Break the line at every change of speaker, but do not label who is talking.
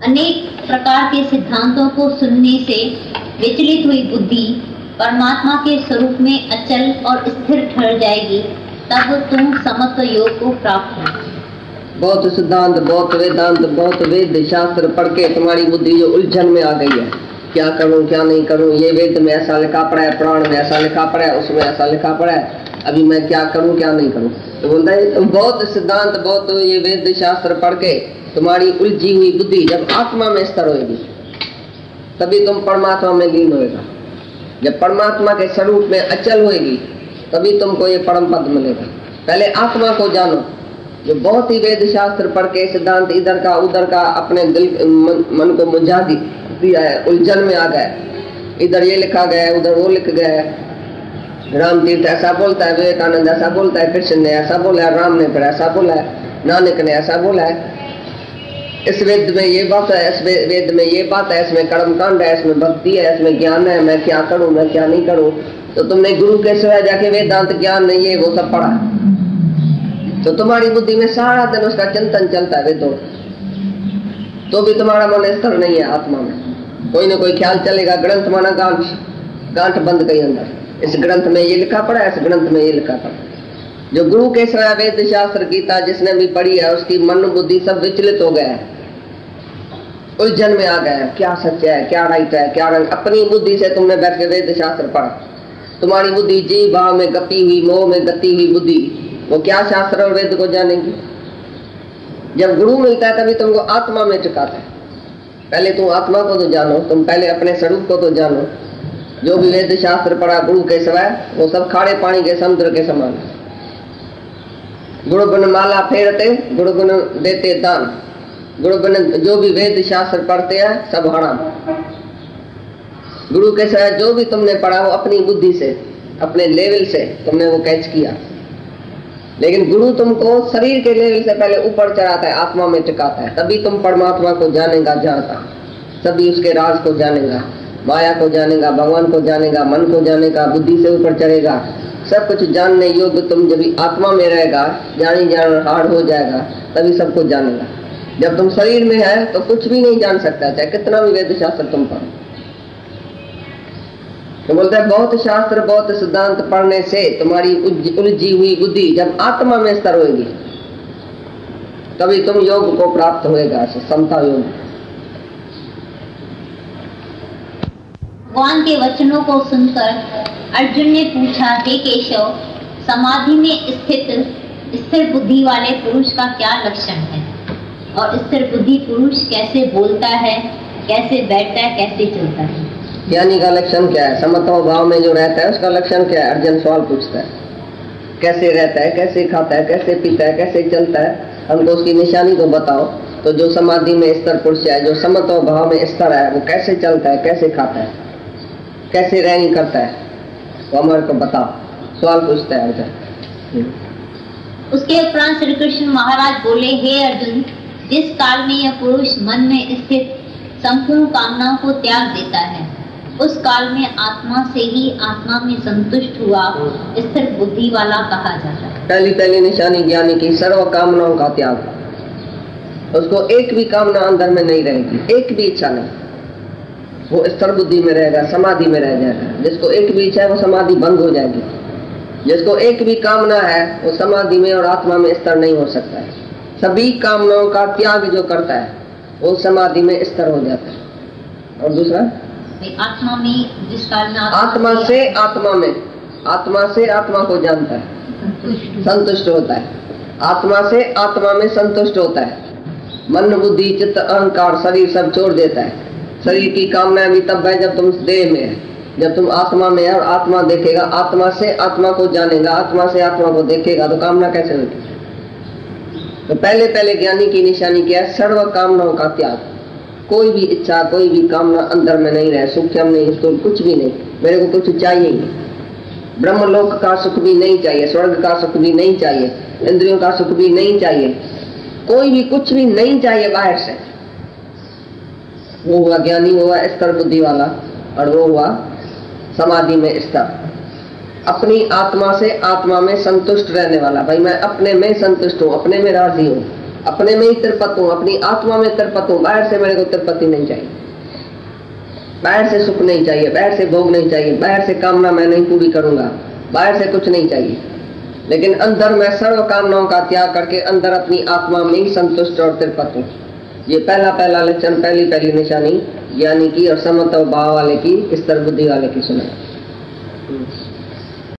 अनेक प्रकार के सिद्धांतों को सुनने से विचलित हुई बुद्धि परमात्मा के स्वरूप में अचल और स्थिर ठहर जाएगी, तब तुम समत्व योग को प्राप्त हो।
बहुत सिद्धांत, बहुत वेदांत, बहुत वेद शास्त्र पढ़ के तुम्हारी बुद्धि जो उलझन में आ गई है, क्या करूं क्या नहीं करूं, ये वेद में ऐसा लिखा पड़ा है, पुराण में ऐसा लिखा पड़ा है, उसमें ऐसा लिखा पड़ा है, अभी मैं क्या करूं क्या नहीं करूं। तो बोलता है बहुत सिद्धांत, बहुत ये वेद शास्त्र पढ़ के तुम्हारी उलझी हुई बुद्धि जब आत्मा में स्थिर होगी तभी तुम परमात्मा में लीन होएगा। जब परमात्मा के स्वरूप में अचल होएगी तभी तुमको ये परम पद मिलेगा। पहले आत्मा को जानो। जो बहुत ही वेद शास्त्र पढ़ के सिद्धांत इधर का उधर का अपने दिल मन को मुझा दिया है, उलझन में आ गए, इधर ये लिखा गया है, उधर वो लिख गया है। राम तीर्थ ऐसा बोलता है, विवेकानंद ऐसा बोलता है, कृष्ण ने ऐसा बोला है, राम ने फिर ऐसा बोला है, नानक ने ऐसा बोला है, इस वेद में ये बात है, इस वेद में ये बात है, इसमें कर्म कांड है, इसमें भक्ति है, इसमें ज्ञान है, मैं क्या करूं मैं क्या नहीं करूं। तो तुमने गुरु के सिवाय जाके वेदांत ज्ञान नहीं है वो सब पढ़ा, तो तुम्हारी बुद्धि में सारा दिन उसका चिंतन चलता है वेदों, तो भी तुम्हारा मन स्थिर नहीं है आत्मा में। कोई ना कोई ख्याल चलेगा, ग्रंथ माना गांठ बंद गई अंदर, इस ग्रंथ में ये लिखा पड़ा है, इस ग्रंथ में ये लिखा पड़ा। जो गुरु के सिवाय वेद शास्त्र गीता जिसने भी पढ़ी है उसकी मन बुद्धि सब विचलित हो गया है, उलझन में आ गया है, क्या सच है क्या राइट है क्या रंग। अपनी बुद्धि से तुमने बैठ के वेद शास्त्र पढ़ा, तुम्हारी बुद्धि जीव भाव में गपी हुई, मोह में गति हुई बुद्धि, वो क्या शास्त्र और वेद को जानेंगे। जब गुरु मिलता है तभी तुमको आत्मा में टिकाता है। पहले तुम आत्मा को तो जानो, तुम पहले अपने स्वरूप को तो जानो। जो भी वेद शास्त्र पढ़ा गुरु के सिवाय वो सब खारे पानी के समुद्र के समान है। गुरु बन माला फेरते, गुरु बन देते दान, गुरु बन जो भी वेद शास्त्र पढ़ते हैं सब हराम। गुरु के सिवाय जो भी तुमने पढ़ा वो अपनी बुद्धि से, अपने लेवल से तुमने वो कैच किया, लेकिन गुरु तुमको शरीर के लेवल से पहले ऊपर चढ़ाता है, आत्मा में टिकाता है, तभी तुम परमात्मा को जानेगा, जानता सभी उसके राज को जानेगा, माया को जानेगा, भगवान को जानेगा, मन को जानेगा, बुद्धि से ऊपर चढ़ेगा, सब कुछ जानने योग्य तुम जब आत्मा में रहेगा, जानी जान हार्ड हो जाएगा, तभी सब कुछ जानेगा। जब तुम शरीर में है तो कुछ भी नहीं जान सकता, चाहे कितना भी वेद शास्त्र तुम पढ़ो। तो बोलते हैं बहुत शास्त्र बहुत सिद्धांत पढ़ने से तुम्हारी उलझी हुई बुद्धि जब आत्मा में स्थिर होगी तभी तुम योग को प्राप्त होएगा, समता योग।
भगवान के वचनों को सुनकर अर्जुन ने पूछा, हे केशव, समाधि में स्थिर बुद्धि वाले पुरुष का क्या लक्षण है, और स्थिर बुद्धि पुरुष कैसे बोलता है, कैसे बैठता है, कैसे चलता है।
ज्ञानी का लक्षण क्या है, समत्व भाव में जो रहता है उसका लक्षण क्या है। अर्जुन सवाल पूछता है, कैसे रहता है, कैसे खाता है, कैसे पीता है, कैसे चलता है, हमको उसकी निशानी को बताओ। तो जो समाधि में स्थिर पुरुष है, जो समत्व भाव में स्थिर है, वो कैसे चलता है, कैसे खाता है, कैसे रहनी करता है, वो हमारे को बताओ। सवाल पूछता है अर्जुन।
उसके उपरांत श्री कृष्ण महाराज बोले, हे अर्जुन, जिस काल में यह पुरुष मन में स्थित संपूर्ण कामनाओं को त्याग देता है, उस काल में आत्मा से ही आत्मा में संतुष्ट हुआ स्थिर बुद्धि वाला कहा जाता है।
पहली निशानी ज्ञानी की सर्व कामनाओं का त्याग, उसको एक भी कामना अंदर में नहीं रहेगी, एक भी इच्छा नहीं, वो स्थिर बुद्धि में रहेगा, समाधि में रह जाएगा। जिसको एक भी इच्छा है वो समाधि भंग हो जाएगी। जिसको एक भी कामना है वो समाधि में और आत्मा में स्थिर नहीं हो सकता है। सभी कामनाओं का त्याग जो करता है वो समाधि में स्थिर हो जाता है। और दूसरा
आत्मा में, जिस काल में
आत्मा से आत्मा को जानता है, संतुष्ट होता है, आत्मा से आत्मा में संतुष्ट होता है। मन बुद्धि चित्त अहंकार शरीर सब छोड़ देता है। शरीर की कामनाएं भी तब है जब तुम देह में है, जब तुम आत्मा में है और आत्मा देखेगा, आत्मा से आत्मा को जानेगा, आत्मा से आत्मा को देखेगा, तो कामना कैसे होगी। तो पहले ज्ञानी की निशानी क्या है, सर्व कामनाओं का त्याग। कोई भी इच्छा कोई भी कामना अंदर में नहीं रहे, सूक्ष्म नहीं, स्थूल कुछ भी नहीं, मेरे को कुछ चाहिए ही नहीं। ब्रह्मलोक का सुख भी नहीं चाहिए, स्वर्ग का सुख भी नहीं चाहिए, इंद्रियों का सुख भी नहीं चाहिए, कोई भी कुछ भी नहीं चाहिए बाहर से। वो हुआ ज्ञानी, हुआ स्थिर बुद्धि वाला, और वो हुआ समाधि में स्थिर, अपनी आत्मा से आत्मा में संतुष्ट रहने वाला। भाई मैं अपने में संतुष्ट हूँ, अपने में राजी हूँ, अपने में ही तिरपत हूँ, अपनी आत्मा में तिरपत हूँ। बाहर से मेरे को तिरपति नहीं चाहिए, बाहर से सुख नहीं चाहिए, बाहर से भोग नहीं चाहिए, बाहर से कामना मैं नहीं पूरी करूंगा, बाहर से कुछ नहीं चाहिए। लेकिन अंदर मैं सर्व कामनाओं का त्याग करके अंदर अपनी आत्मा में ही संतुष्ट और तिरपत हूँ। ये पहला लक्षण, पहली निशानी ज्ञानी की और समत्व भाव वाले की, स्तर बुद्धि वाले की सुना।